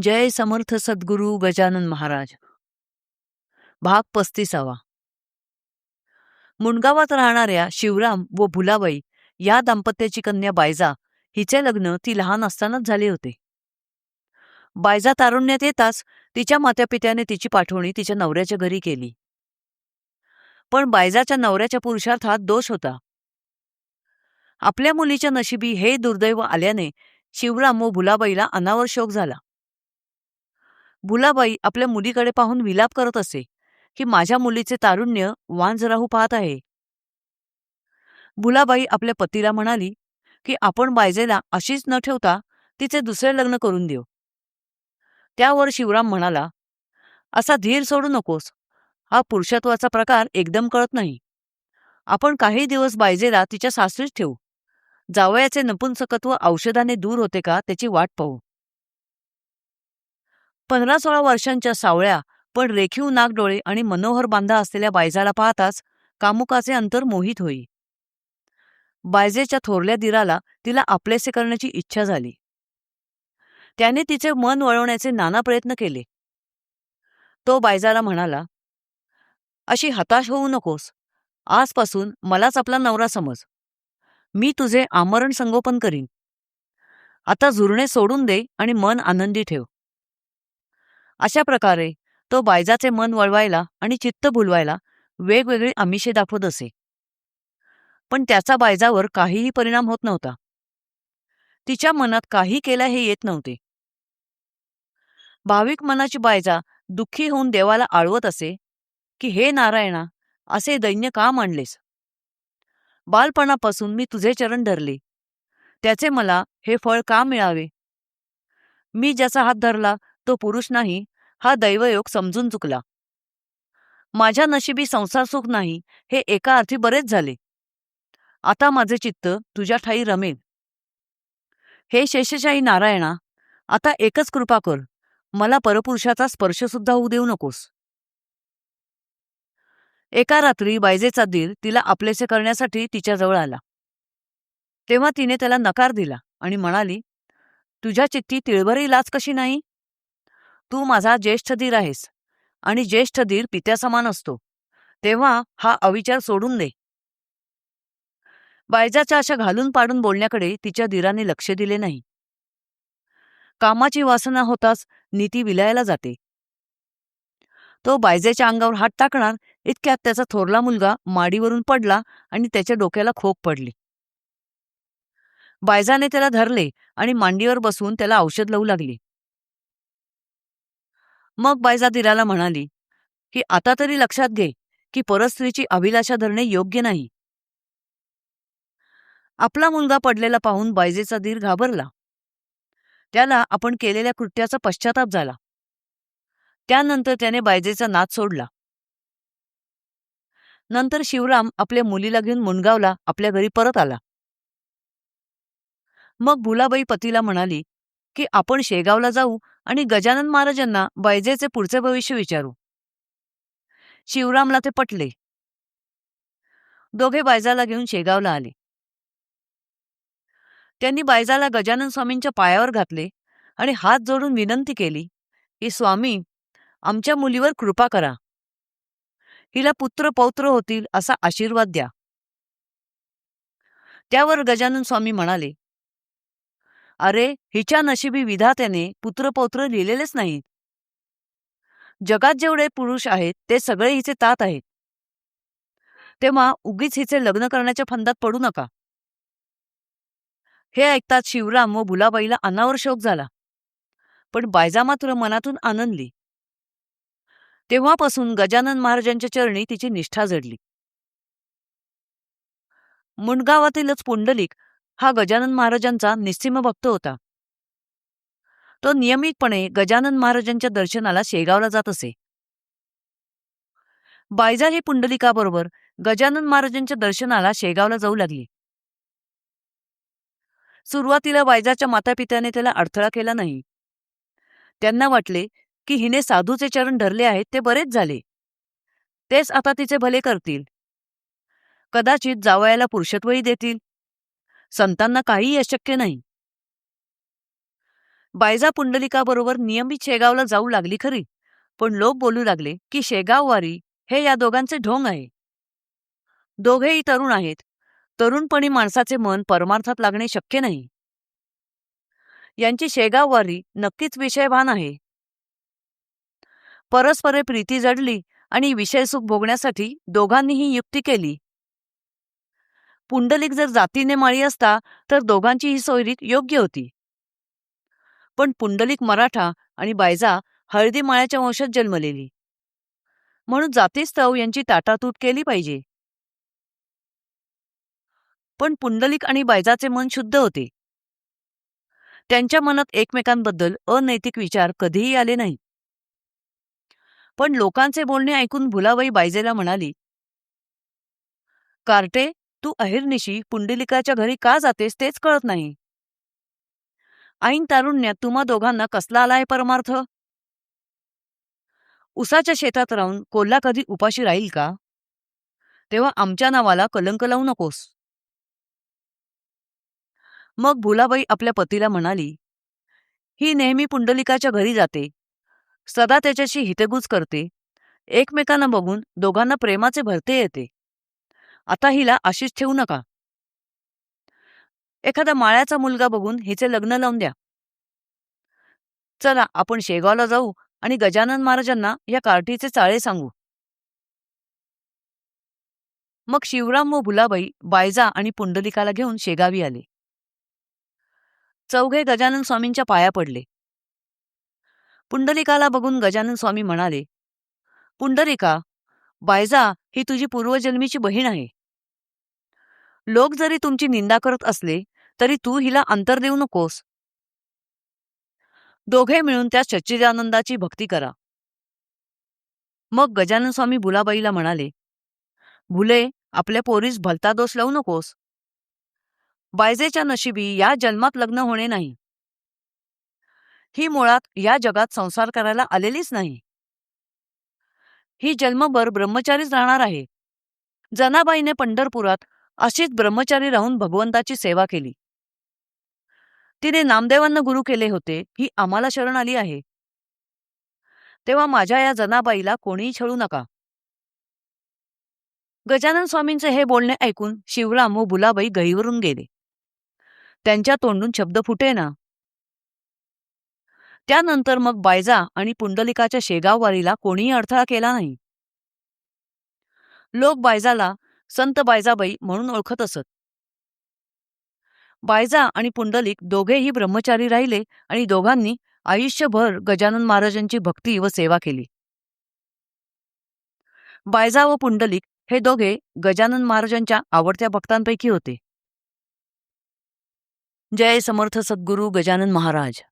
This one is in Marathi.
जय समर्थ सद्गुरू गजानन महाराज. भाग 35. मुंडगावात राहणाऱ्या शिवराम व भुलाबाई या दाम्पत्याची कन्या बायजा हिचे लग्न ती लहान असतानाच झाले होते. बायजा तारुण्यात येताच तिच्या मातापित्याने तिची पाठवणी तिच्या नवऱ्याच्या घरी केली. पण बायजाच्या नवऱ्याच्या पुरुषार्थात दोष होता. आपल्या मुलीच्या नशिबी हे दुर्दैव आल्याने शिवराम व भुलाबाईला अनावर शोक झाला. भुलाबाई आपल्या मुलीकडे पाहून विलाप करत असे की माझ्या मुलीचे तारुण्य वांज राहू पाहत आहे. भुलाबाई आपल्या पतीला म्हणाली की आपण बायजेला अशीच न ठेवता तिचे दुसरे लग्न करून देऊ. त्यावर शिवराम म्हणाला, असा धीर सोडू नकोस. हा पुरुषत्वाचा प्रकार एकदम कळत नाही. आपण काही दिवस बायजेला तिच्या सासरीच ठेवू. जावयाचे नपुंसकत्व औषधाने दूर होते का त्याची वाट पाहू. 15-16 वर्षांच्या सावळ्या पण रेखीव नागडोळे आणि मनोहर बांधा असलेल्या बायजाला पाहताच कामुकाचे अंतर मोहित होई. बायजेच्या थोरल्या दिराला तिला आपलेसे करण्याची इच्छा झाली. त्याने तिचे मन वळवण्याचे नाना प्रयत्न केले. तो बायजाला म्हणाला, अशी हताश होऊ नकोस. आजपासून मलाच आपला नवरा समज. मी तुझे आमरण संगोपन करीन. आता झुरणे सोडून दे आणि मन आनंदी ठेव. अशा प्रकारे तो बायजाचे मन वळवायला आणि चित्त भुलवायला वेगवेगळी आमिषे दाखवत असे. पण त्याचा बायजावर काहीही परिणाम होत नव्हता. तिच्या मनात काही केला हे येत नव्हते. भाविक मनाची बायजा दुःखी होऊन देवाला आळवत असे की हे नारायणा, असे दैन्य का मांडलेस? बालपणापासून मी तुझे चरण धरले, त्याचे मला हे फळ का मिळावे? मी ज्याचा हात धरला तो पुरुष नाही, हा दैवयोग समजून चुकला. माझ्या नशिबी संसार सुख नाही हे एका अर्थी बरेच झाले. आता माझे चित्त तुझ्या ठाई रमेल. हे शेषशाही नारायणा, आता एकच कृपा कर, मला परपुरुषाचा स्पर्श सुद्धा होऊ देऊ नकोस. एका रात्री बायजेचा दीर तिला आपलेसे करण्यासाठी तिच्याजवळ आला. तेव्हा तिने त्याला नकार दिला आणि म्हणाली, तुझ्या चित्ती तिळभरही लाज कशी नाही? तू माझा ज्येष्ठ दीर आहेस आणि ज्येष्ठ दीर पित्यासमान असतो, तेव्हा हा अविचार सोडून दे. बायजाच्या अशा घालून पाडून बोलण्याकडे तिच्या दीराने लक्ष दिले नाही. कामाची वासना होताच नीती विलायला जाते. तो बायजेच्या अंगावर हात टाकणार इतक्यात त्याचा थोरला मुलगा माडीवरून पडला आणि त्याच्या डोक्याला खोक पडली. बायजाने त्याला धरले आणि मांडीवर बसवून त्याला औषध लावू लागली. मग बायजा दीराला म्हणाली की आता तरी लक्षात घे की परस्त्रीची अभिलाषा धरणे योग्य नाही. आपला मुलगा पडलेला पाहून बायजेचा दीर घाबरला. त्याला आपण केलेल्या कृत्याचा पश्चाताप झाला. त्यानंतर त्याने बायजेचा नाद सोडला. नंतर शिवराम आपल्या मुलीला घेऊन मुंडगावला आपल्या घरी परत आला. मग भुलाबाई पतीला म्हणाली की आपण शेगावला जाऊ आणि गजानन महाराजांना बायजेचे पुढचे भविष्य विचारू. शिवरामला ते पटले. दोघे बायजाला घेऊन शेगावला आले. त्यांनी बायजाला गजानन स्वामींच्या पायावर घातले आणि हात जोडून विनंती केली की स्वामी, आमच्या मुलीवर कृपा करा. हिला पुत्र पौत्र होतील असा आशीर्वाद द्या. त्यावर गजानन स्वामी म्हणाले, अरे, हिच्या नशिबी विधात्याने पुत्रपौत्र लिहिलेलेच नाहीत. जगात जेवढे पुरुष आहेत ते सगळे हिचे तात आहेत. तेव्हा उगीच हिचे लग्न करण्याच्या फंदात पडू नका. हे ऐकताच शिवराम व भुलाबाईला अनावर शोक झाला. पण बायजा मात्र मनातून आनंदली. तेव्हापासून गजानन महाराजांच्या चरणी तिची निष्ठा जडली. मुंडगावातीलच पुंडलिक हा गजानन महाराजांचा निस्सीम भक्त होता. तो नियमितपणे गजानन महाराजांच्या दर्शनाला शेगावला जात असे. बायजा ही पुंडलिकाबरोबर गजानन महाराजांच्या दर्शनाला शेगावला जाऊ लागली. सुरुवातीला बायजाच्या मातापित्याने त्याला अडथळा केला नाही. त्यांना वाटले की हिने साधूचे चरण धरले आहेत ते बरेच झाले. तेच आता तिचे भले करतील. कदाचित जावयाला पुरुषत्वही देतील. संतांना काहीही अशक्य नाही. बायजा पुंडलिकाबरोबर नियमित शेगावला जाऊ लागली खरी, पण लोक बोलू लागले की शेगाव वारी हे या दोघांचे ढोंग आहे. दोघेही तरुण आहेत. तरुणपणी माणसाचे मन परमार्थात लागणे शक्य नाही. यांची शेगाव वारी नक्कीच विषयभान आहे. परस्परे प्रीती जडली आणि विषयसुख भोगण्यासाठी दोघांनीही युक्ती केली. पुंडलिक जर जातीने माळी असता तर दोघांचीही सोयरीक योग्य होती. पण पुंडलिक मराठा आणि बायजा हळदी माळ्याच्या वंशात जन्मलेली, म्हणून जातीस्तव यांची ताटातूट केली पाहिजे. पण पुंडलिक आणि बायजाचे मन शुद्ध होते. त्यांच्या मनात एकमेकांबद्दल अनैतिक विचार कधीही आले नाही. पण लोकांचे बोलणे ऐकून भुलाबाई बायजेला म्हणाली, कार्टे, तू अहिर्निशी पुंडलिकाच्या घरी का जातेस तेच कळत नाही. ऐन तारुण्यात तुम्हा दोघांना कसला आलाय परमार्थ? उसाच्या शेतात राहून कोल्हा कधी उपाशी राहील का? तेव्हा आमच्या नावाला कलंक लावू नकोस. मग भुलाबाई आपल्या पतीला म्हणाली, ही नेहमी पुंडलिकाच्या घरी जाते, सदा त्याच्याशी हितगुज करते. एकमेकांना बघून दोघांना प्रेमाचे भरते येते. आता हिला अशीच ठेवू नका. एखादा माळ्याचा मुलगा बघून हिचे लग्न लावून द्या. चला आपण शेगावला जाऊ आणि गजानन महाराजांना या कार्टीचे चाळे सांगू. मग शिवराम व भुलाबाई बायजा आणि पुंडलिकाला घेऊन शेगावी आले. चौघे गजानन स्वामींच्या पाया पडले. पुंडलिकाला बघून गजानन स्वामी म्हणाले, पुंडलिका, बायजा ही तुझी पूर्वजन्मीची बहीण आहे. लोक जरी तुमची निंदा करत असले तरी तू हिला अंतर देऊ नकोस. दोघे मिळून त्या सच्चिदानंदाची भक्ती करा. मग गजानन स्वामी भुलाबाईला म्हणाले, भुले, आपल्या पोरीस भलता दोष लावू नकोस. बायजेच्या नशिबी या जन्मात लग्न होणे नाही. ही मुळात या जगात संसार करायला आलेलीच नाही. ही जन्मभर ब्रह्मचारीच राहणार आहे. जनाबाईने पंढरपुरात अशीच ब्रह्मचारी राहून भगवंताची सेवा केली. तिने नामदेवांना गुरु केले होते, ही आम्हाला शरण आली आहे. तेव्हा माझ्या या जनाबाईला कोणीही छळू नका. गजानन स्वामींचे हे बोलणे ऐकून शिवराम व भुलाबाई गहिवरून गेले. त्यांच्या तोंडून शब्द फुटेना. त्यानंतर मग बायजा आणि पुंडलिकाच्या शेगाव वारीला कोणीही अडथळा केला नाही. लोक बायजाला संत बायजाबाई म्हणून ओळखत असत. बायजा आणि पुंडलिक दोघेही ब्रह्मचारी राहिले आणि दोघांनी आयुष्यभर गजानन महाराजांची भक्ती व सेवा केली. बायजा व पुंडलिक हे दोघे गजानन महाराजांच्या आवडत्या भक्तांपैकी होते. जय समर्थ सद्गुरू गजानन महाराज.